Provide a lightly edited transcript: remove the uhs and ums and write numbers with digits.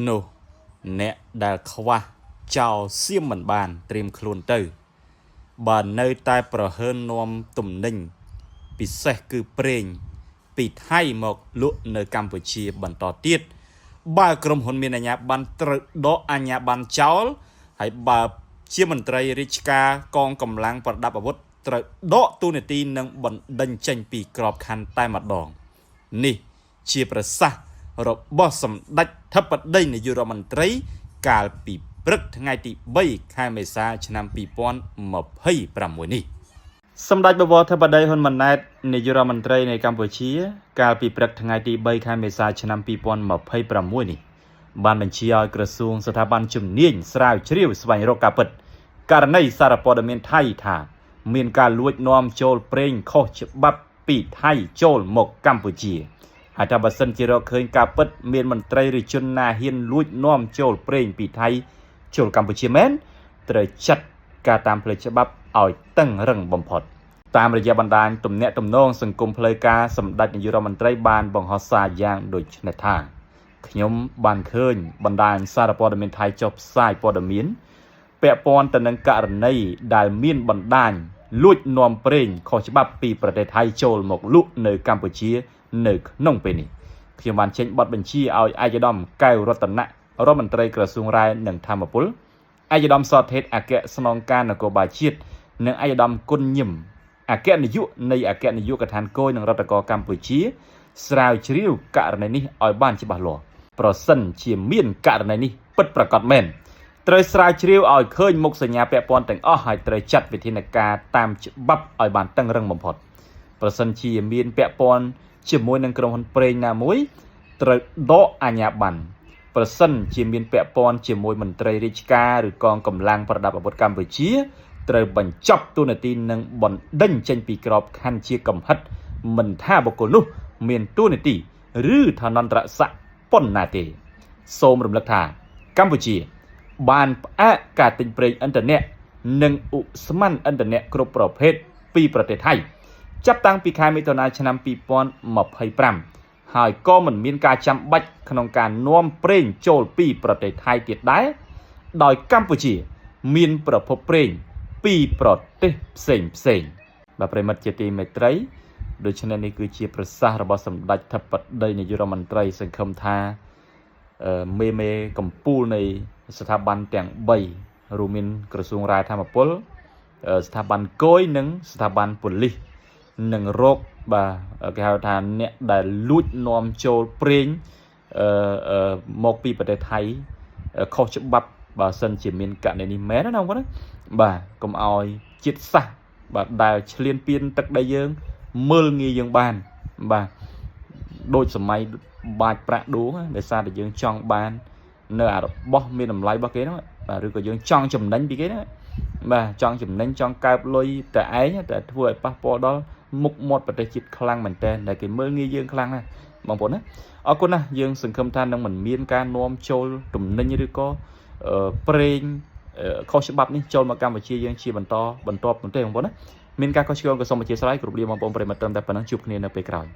នោះអ្នកដែលខ្វះចោលសៀមមិនបានត្រៀមខ្លួនទៅបើនៅតែប្រហើននាំទំនិញពិសេសគឺប្រេងពីថៃមកលក់នៅកម្ពុជាបន្តទៀតបើក្រុមហ៊ុនមានអាជ្ញាប័ណ្ណត្រូវដកអាជ្ញាប័ណ្ណចោលហើយបើជាមន្ត្រីរាជការកងកម្លាំងប្រដាប់អាវុធត្រូវដកទូនាទីនិងបណ្ដេញចេញពីក្របខ័ណ្ឌតែម្ដងនេះជាប្រសាសន៍របស់សម្ដេចធិបតីនាយករដ្ឋមន្ត្រីកាលពីព្រឹកថ្ងៃទី3ខែមេសាឆ្នាំ2026នេះសម្ដេចបវរធិបតីហ៊ុនម៉ាណែតនាយករដ្ឋមន្ត្រីនៃកម្ពុជាកាលពីព្រឹកថ្ងៃទី3ខែមេសាឆ្នាំ2026នេះបានបញ្ជាឲ្យក្រសួងស្ថាប័នជំនាញស្រាវជ្រាវស្វែងរកការពិតករណីសារព័ត៌មានថៃថាមានការលួចនាំចូលប្រេងខុសច្បាប់ពីថៃចូលមកកម្ពុជាហើយថាបើសិនជារកឃើញការពិតមានមន្ត្រីឬជនណាហ៊ានលួចនាំចូលប្រេងពីថៃចូលកម្ពុជាមែនត្រូវចាត់ការតាមផ្លូវច្បាប់ឲ្យតឹងរឹងបំផុតតាមរយៈបណ្ដាញទំនាក់ទំនងសង្គមផ្លូវការសម្ដេចនាយករដ្ឋមន្ត្រីបានបង្ហោះសារយ៉ាងដូចនេះថាខ្ញុំបានឃើញបណ្ដាញសារព័ត៌មានថៃចុះផ្សាយព័ត៌មានពាក់ព័ន្ធទៅនឹងករណីដែលមានបណ្ដាញលួចនាំប្រេងខុសច្បាប់ពីប្រទេសថៃចូលមកលក់នៅកម្ពុជានៅក្នុងពេលនេះខ្ញុំបានចេញបទបញ្ជាឲ្យឯកឧត្តមកែវរតនៈរដ្ឋមន្ត្រីក្រសួងរាយនិងធម្មពលឯកឧត្តមសតេតអគ្គស្នងការនគរបាលជាតិនិងឯកឧត្តមគុណញឹមអគ្គនាយកនៃអគ្គនាយកដ្ឋានគយនឹងរដ្ឋកោកម្ពុជាស្រាវជ្រាវករណីនេះឲ្យបានច្បាស់លាស់ប្រសិនជាមានករណីនេះពិតប្រាកដមែនត្រូវស្រាវជ្រាវឲ្យឃើញមុខសញ្ញាពាក់ព័ន្ធទាំងអស់ហើយត្រូវចាត់វិធានការតាមច្បាប់ឲ្យបានតឹងរឹងបំផុតប្រសិនជាមានពាក់ព័ន្ធជាមួយនឹងក្រុមហ៊ុនប្រេងណាមួយត្រូវដកអាជ្ញាប័ណ្ណប្រសិនជាមានពាក់ព័ន្ធជាមួយមន្ត្រីរាជការឬកងកម្លាំងប្រដាប់អាវុធកម្ពុជាត្រូវបញ្ចប់ទូនាទីនិងបណ្ដេញចេញពីក្របខ័ណ្ឌជាកំហិតមិនថាបុគ្គលនោះមានទូនាទីឬឋានន្តរស័ក្តិប៉ុណ្ណាទេសូមរំលឹកថាកម្ពុជាបានផ្អាកការទិញប្រេងឥន្ធនៈនិងឧស្ម័នឥន្ធនៈគ្រប់ប្រភេទពីប្រទេសថៃចាប់តាំងពីខែមិថុនាឆ្នាំ2025ហើយក៏មិនមានការចាំបាច់ក្នុងការនាំប្រេងចូលពីប្រទេសថៃទៀតដែរដោយកម្ពុជាមានប្រភពប្រេងពីប្រទេសផ្សេងបាទប្រិមិត្តជាទីមេត្រីដូច្នេះនេះគឺជាប្រសាសន៍របស់សម្ដេចធិបតីនាយករដ្ឋមន្ត្រីសង្ឃឹមថាមេកម្ពុជានៃស្ថាប័នទាំង3រួមមានក្រសួងរាយធម្មពលស្ថាប័នគយនិងស្ថាប័នប៉ូលីសនឹងរកបាទគេហៅថាអ្នកដែលលួចនាំចូលប្រេងមកពីប្រទេសថៃខុសច្បាប់បើសិនជាមានករណីនេះមែនណាបងប្អូនណាបាទកុំឲ្យជាតិសាសន៍បាទដែលឈ្លានពានទឹកដីយើងមើលងាយយើងបានបាទដូចសម័យបាច់ប្រាក់ដួងដោយសារតែយើងចង់បាននៅអារបស់មានតម្លៃរបស់គេហ្នឹងបាទឬក៏យើងចង់ចំណេញពីគេហ្នឹងបាទចង់ចំណេញចង់កើបលុយតែឯងតែធ្វើឲ្យប៉ះពាល់ដល់មុខមាត់ប្រទេសជាតិខ្លាំងមែនតើដែលគេមើលងាយយើងខ្លាំងណាស់បងប្អូនណាអរគុណណាស់យើងសង្ឃឹមថានឹងមិនមានការនាំចូលទំនិញឬក៏ប្រេងខុសច្បាប់នេះចូលមកកម្ពុជាយើងជាបន្តបន្ទាប់ទេបងប្អូនណាមានការខុសឆ្គងក៏សូមអធិស្ឋានគ្រប់លាបងប្អូនប្រិយមិត្តតែប៉ុណ្ណឹងជួបគ្នានៅពេលក្រោយ